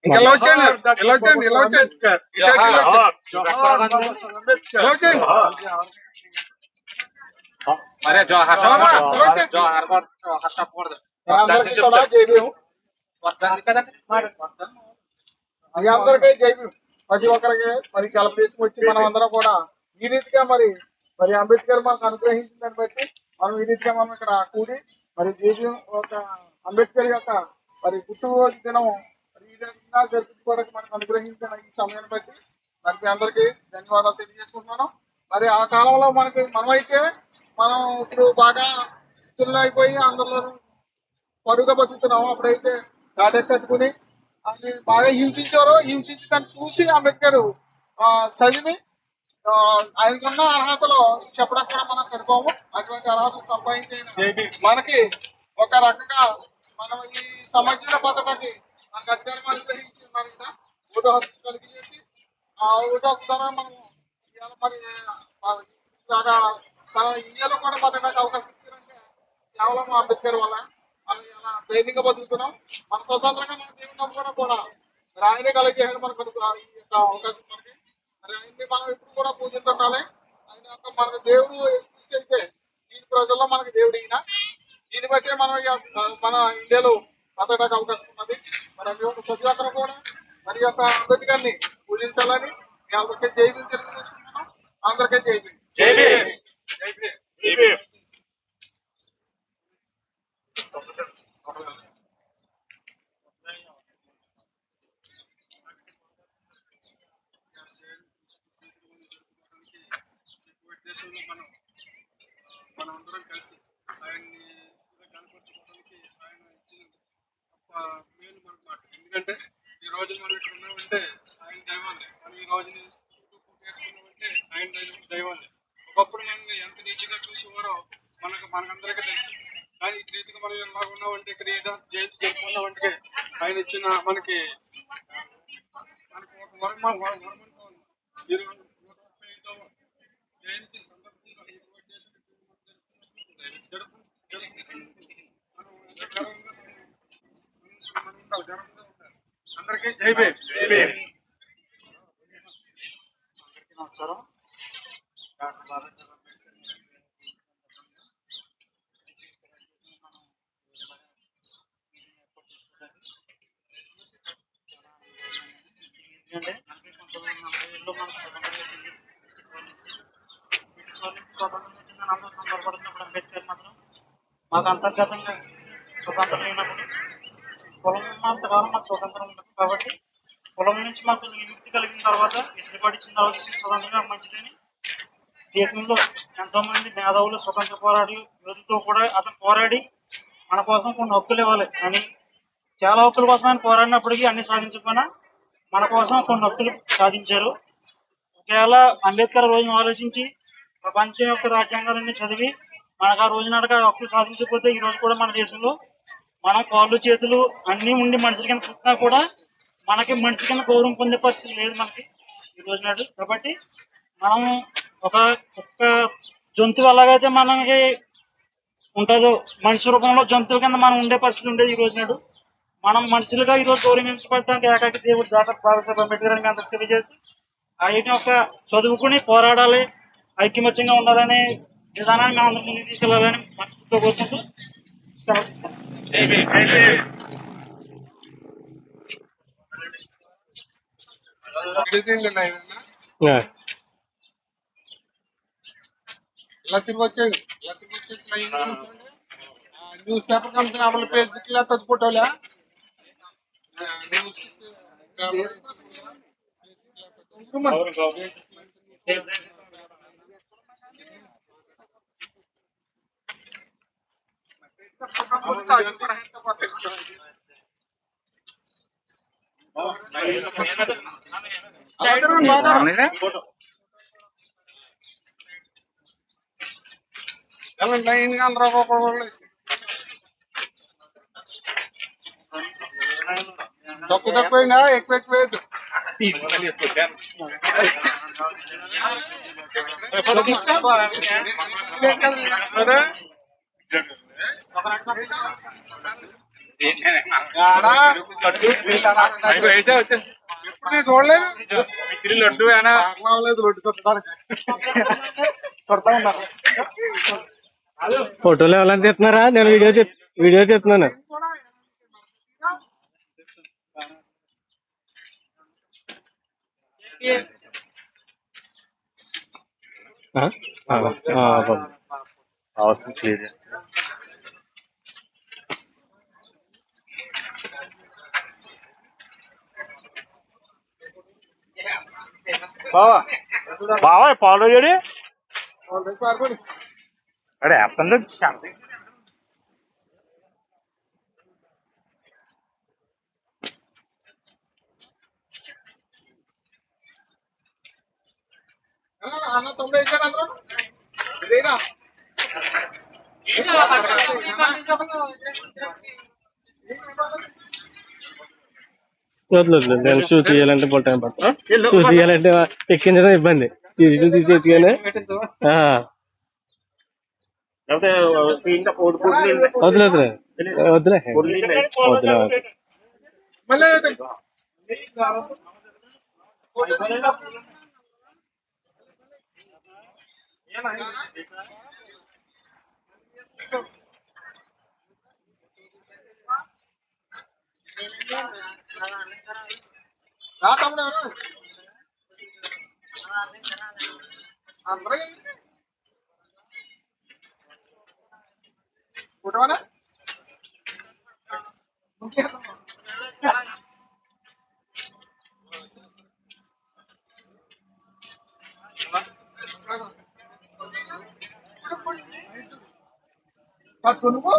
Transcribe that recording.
ఇలా వచ్చేయండి ఇలా వచ్చేయండి ఇలా వచ్చేయండి ఇలా వచ్చేయండి अरे जोहार जोहार తప్పకూడదు మీ అందరికీ జై భీమ్. ప్రతి ఒక్కరికి మరి సెలబ్రేషన్ వచ్చి మనం అందరం కూడా ఈ రీతిగా మరి మరి అంబేద్కర్ మనకు అనుగ్రహించిన దాన్ని బట్టి మనం ఈ రీతిగా మనం ఇక్కడ కూడి మరి జై ఒక అంబేద్కర్ యొక్క మరి పుట్టినరోజు దినం మరి ఈ విధంగా జరుపుకోవడానికి మనకు అనుగ్రహించిన ఈ సమయాన్ని బట్టి మరి మీ అందరికీ ధన్యవాదాలు తెలియజేసుకుంటున్నాను. మరి ఆ కాలంలో మనమైతే మనం ఇప్పుడు బాగా అయిపోయి అందరిలో పరుగా బతుకుతున్నాము. అప్పుడైతే గాడె కట్టుకుని అది బాగా హింసించారు. హింసించి దాన్ని చూసి అంబేద్కర్ చదివి ఆయనకున్న అర్హతలో చెప్పడం కూడా మనం సరిపోము. అటువంటి అర్హతలు సంపాదించిన మనకి ఒక రకంగా మనం ఈ సమాజంలో బతకడానికి మనకు అధికారం అనుగ్రహించి మనకి ఓటు హక్కు కలిగి చేసి ఆ ఓటు హక్కు ద్వారా మనం మరి మన ఇండియాలో కూడా బతకడానికి అవకాశం ఇచ్చారంటే కేవలం అంబేద్కర్ వల్ల మనం ఇలా ధైర్యంగా బతుకుతున్నాం. మన స్వతంత్రంగా మన దేవుని నమ్ముకోవడం కూడా ఆయనే కలిగేయాలి మనకు ఈ యొక్క అవకాశం మనకి. మరి ఆయన్ని మనం ఎప్పుడు కూడా పూజించాలి. ఆయన యొక్క మనకు దేవుడు అయితే దీని ప్రజల్లో మనకి దేవుడు ఈయన. దీన్ని బట్టే మనం మన ఇండియాలో బతకడానికి అవకాశం ఉన్నది. మరి ప్రతి ఒక్కరు కూడా మరి యొక్క అంబేద్కర్ని పూజించాలని మీ అందరికీ జై భీమ్ తెలియజేసుకుంటున్నాం. అందరికీ జై భీమ్. జై భీమ్ జై భీమ్ జై భీమ్. దేశంలో మనం అందరం కలిసి ఆయన్ని కనపరచుకోవడానికి ఆయన ఇచ్చిన మేలు మనకు మాట. ఎందుకంటే ఈ రోజు మనం ఇక్కడ ఉన్నామంటే ఆయన దైవాలే. మనం ఈ రోజుని వేసుకున్నామంటే ఆయన దైవాలే. ఒకప్పుడు మనల్ని ఎంత నీచిగా చూసేవారో మనకందరికీ తెలుసు. కానీ ఈ రీతిగా మనం ఎలా ఉన్నామంటే ఇక్కడ జయంతి జరుపుకున్నామంటే ఆయన ఇచ్చిన మనకి ఒక వరం ఈరోజు 135వ జయంతి సందర్భంగా అందరికీ జై భీమ్ జై భీమ్. నమస్కారం. సందర్భపడుతున్నప్పుడు అంబేద్కర్ మాత్రం మాకు అంతర్గతంగా స్వతంత్రం లేనప్పుడు పొలం ఉన్నంతకాలం మాకు స్వతంత్రం ఉండదు. కాబట్టి పొలం నుంచి మాకు విముక్తి కలిగిన తర్వాత విసిరిపడిచిన తర్వాత స్వతంత్రంగా మంచిదని దేశంలో ఎంతో మంది మేధావులు స్వతంత్ర పోరాడి యోధులతో కూడా అతను పోరాడి మన కోసం కొన్ని హక్కులు ఇవ్వాలి అని చాలా హక్కుల కోసం ఆయన పోరాడినప్పటికీ అన్ని సాధించకపోయినా మన కోసం కొన్ని హక్కులు సాధించారు. ఒకవేళ అంబేద్కర్ రోజును ఆలోచించి ప్రపంచం యొక్క రాజ్యాంగాలన్నీ చదివి మనకు ఆ రోజు నాటక హక్కులు సాధించకపోతే ఈ రోజు కూడా మన దేశంలో మనం కాళ్ళు చేతులు అన్నీ ఉండి మనిషి కింద పుట్టినా కూడా మనకి మనిషి కింద గౌరవం పొందే పరిస్థితి లేదు మనకి ఈ రోజు నాడు. కాబట్టి మనం ఒక జంతువు అలాగైతే మనకి ఉంటుందో మనిషి రూపంలో జంతువు కింద మనం ఉండే పరిస్థితి ఉండేది ఈ రోజు నాడు. మనం మనుషులుగా ఈరోజు గౌరవించబడటానికి ఏకాకి దేవుడు డాక్టర్ బాబాసాహెబ్ అంబేద్కర్ అని అందరికి తెలియజేసి ఆయన ఒక చదువుకుని పోరాడాలి, ఐక్యమత్యంగా ఉండాలనే విధానాన్ని మనం అందరి ముందుకు తీసుకెళ్లాలని మనస్ఫూర్తిగా కోరుకుంటూ ఇలా తిరిగి వచ్చేయండి. ఇలా తిరిగి వచ్చేసి న్యూస్ పేపర్ కంపెనీ అమలు ఫేస్బుక్ ఇలా తగ్గిపోవటంలే లైన్ గా అందరూ తక్కువ తక్కువైనా ఎక్కువ ఎక్కువ చూడలేదు లడ్డు ఏనా లడ్డు కొడతా ఉన్నారు. ఫోటోలు ఎవరైనా తీస్తున్నారా? నేను వీడియో తీస్తున్నాను. అవసరం క్లియర్. బావా పాలు అడే అప్పుడు అన్న 90 ఇచ్చారు అందరూ ఇదేనా నేను షూ తీయాలంటే ఫుల్ టైం పడుతుంది. షూ తీయాలంటే ఎక్కించడం ఇబ్బంది. తీసేయచ్చు కానీ వద్దులే వద్దులే నువ్వు